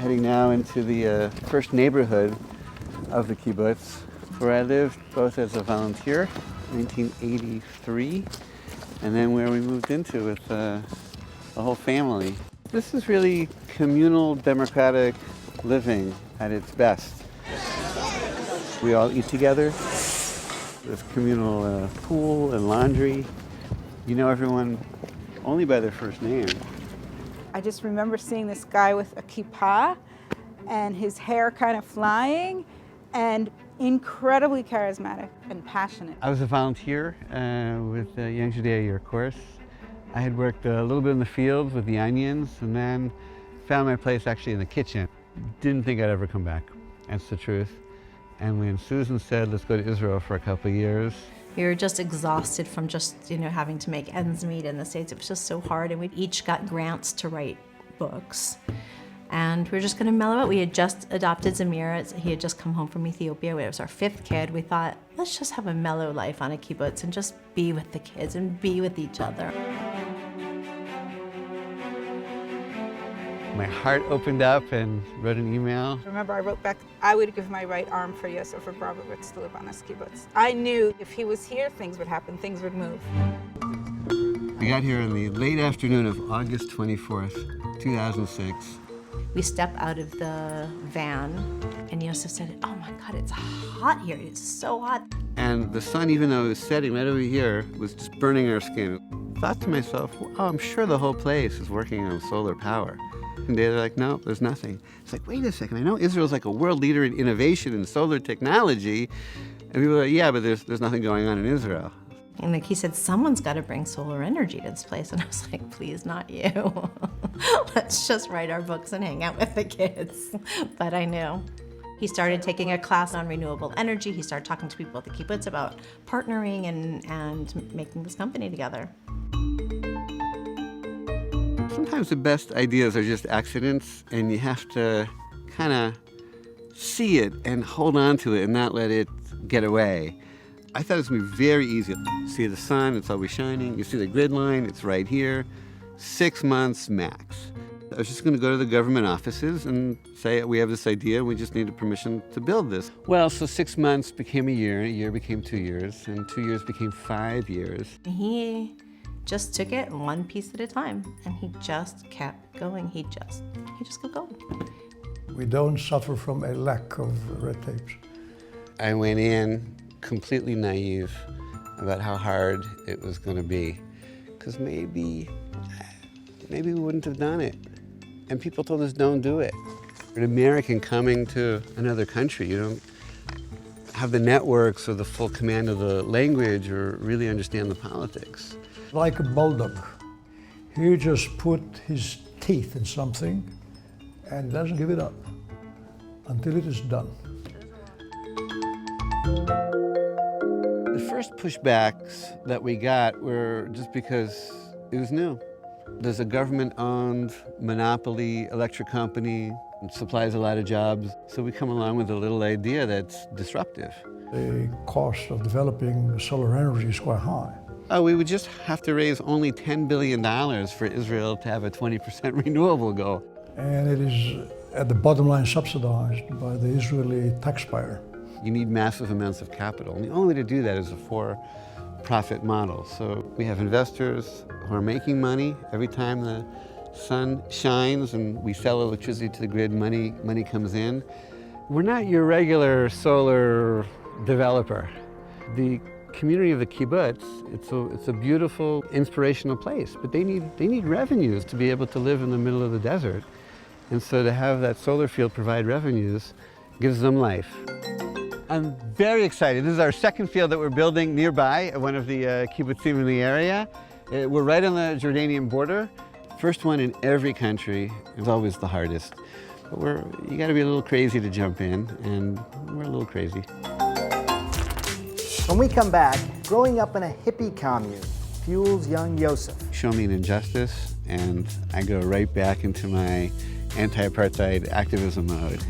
heading now into the first neighborhood of the kibbutz, where I lived both as a volunteer, 1983, and then where we moved into with the whole family. This is really communal democratic living at its best. We all eat together. There's communal pool and laundry. You know everyone only by their first name. I just remember seeing this guy with a kippah and his hair kind of flying and incredibly charismatic and passionate. I was a volunteer with the Young Judea Year course. I had worked a little bit in the fields with the onions and then found my place actually in the kitchen. Didn't think I'd ever come back, that's the truth. And when Susan said, let's go to Israel for a couple of years. We were just exhausted from just, having to make ends meet in the States. It was just so hard, and we each got grants to write books. And we were just gonna mellow out. We had just adopted Zamir. He had just come home from Ethiopia. It was our 5th kid. We thought, let's just have a mellow life on a kibbutz and just be with the kids and be with each other. My heart opened up and wrote an email. Remember, I wrote back, I would give my right arm for Yosef Abramowitz to live on this kibbutz. I knew if he was here, things would happen, things would move. We got here in the late afternoon of August 24th, 2006. We step out of the van, and Yosef said, oh my God, it's hot here. It's so hot. And the sun, even though it was setting right over here, was just burning our skin. I thought to myself, oh, I'm sure the whole place is working on solar power. And they're like, no, there's nothing. It's like, wait a second, I know Israel's like a world leader in innovation in solar technology. And people are like, yeah, but there's nothing going on in Israel. And he said, someone's got to bring solar energy to this place. And I was like, please, not you. Let's just write our books and hang out with the kids. But I knew. He started taking a class on renewable energy. He started talking to people at the kibbutz about partnering and making this company together. Sometimes the best ideas are just accidents, and you have to kind of see it and hold on to it and not let it get away. I thought it was going to be very easy. See the sun, it's always shining. You see the grid line, it's right here. 6 months max. I was just going to go to the government offices and say, we have this idea, we just need a permission to build this. Well, so 6 months became a year became 2 years, and 2 years became 5 years. He just took it one piece at a time, and he just kept going. He just kept going. We don't suffer from a lack of red tapes. I went in completely naive about how hard it was going to be, because maybe we wouldn't have done it. And people told us, don't do it. An American coming to another country, you don't have the networks or the full command of the language or really understand the politics. Like a bulldog, he just put his teeth in something and doesn't give it up until it is done. The first pushbacks that we got were just because it was new. There's a government-owned monopoly electric company. It supplies a lot of jobs. So we come along with a little idea that's disruptive. The cost of developing solar energy is quite high. Oh, we would just have to raise only $10 billion for Israel to have a 20% renewable goal. And it is at the bottom line subsidized by the Israeli taxpayer. You need massive amounts of capital. And the only way to do that is a for-profit model. So we have investors who are making money every time the sun shines and we sell electricity to the grid, money comes in. We're not your regular solar developer. The community of the kibbutz, it's a beautiful, inspirational place, but they need revenues to be able to live in the middle of the desert. And so to have that solar field provide revenues gives them life. I'm very excited. This is our second field that we're building nearby at one of the kibbutzim in the area. We're right on the Jordanian border. First one in every country is always the hardest. But you gotta be a little crazy to jump in, and we're a little crazy. When we come back, growing up in a hippie commune fuels young Yosef. Show me an injustice, and I go right back into my anti-apartheid activism mode.